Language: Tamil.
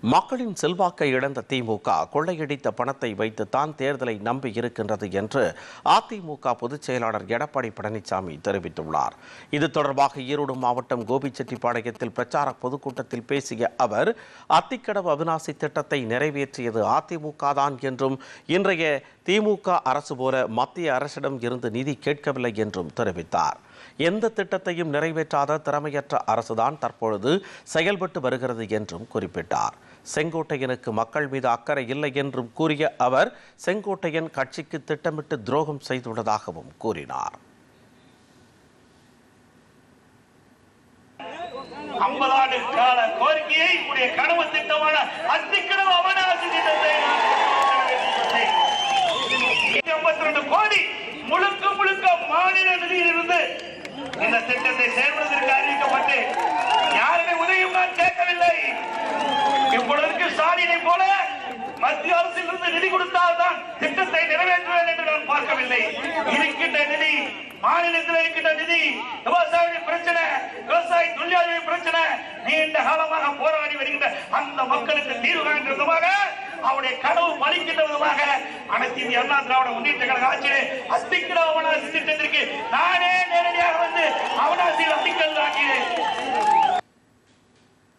மக்களின் செல்வாக்கை இழந்த திமுக கொள்ளையடித்த பணத்தை வைத்து தான் தேர்தலை நம்பி இருக்கின்றது என்று அதிமுக பொதுச் செயலாளர் எடப்பாடி பழனிசாமி தெரிவித்துள்ளார். இது தொடர்பாக ஈரோடு மாவட்டம் கோபிச்செட்டிப்பாளையத்தில் பிரச்சார பொதுக்கூட்டத்தில் பேசிய அவர், அத்திக்கடவு அவிநாசி திட்டத்தை நிறைவேற்றியது அதிமுக தான் என்றும், இன்றைய திமுக அரசு போல மத்திய அரசிடம் இருந்து நிதி கேட்கவில்லை என்றும் தெரிவித்தார். எந்த திட்டத்தையும் நிறைவேற்றாத திறமையற்ற அரசுதான் தற்பொழுது செயல்பட்டு வருகிறது என்றும் குறிப்பிட்டார். செங்கோட்டையனுக்கு மக்கள் மீது அக்கறை இல்லை என்றும் கூறிய அவர், செங்கோட்டையன் கட்சிக்கு திட்டமிட்டு துரோகம் செய்துள்ளதாகவும் கூறினார். 50 ஆண்டு கால கோரிக்கையை உடைய கனவு திட்டமான அத்திக்கடவு அவிநாசி திட்டத்தை 52 கோடி முழுக்க மாநில நிதியிலிருந்து இந்த திட்டத்தை செயல்படுவதற்கு அறிவிக்கப்பட்டு யாருமே உதவியும் நான் கேட்கவில்லை. இப்பொழுது ஸ்டாலினை போல மத்திய அரசிலிருந்து நிதி கொடுத்தால்தான் திட்டத்தை நிறைவேற்றுவேன் என்று நான் பார்க்கவில்லை. இருக்கின்ற நிதி, மாநிலத்தில் இருக்கின்ற நிதி, விவசாய பிரச்சனை, விவசாய தொழிலாளர்கள் பிரச்சனை, நீண்ட காலமாக போராடி வருகின்ற அந்த மக்களுக்கு தீர்வு காண்கிற விதமாக, அவருடைய கனவு பலிக்கின்ற விதமாக அனைத்து இந்திய அண்ணா திராவிட முன்னேற்ற கழக ஆட்சியிலே அத்திக்கடவு அவிநாசி திட்டத்திற்கு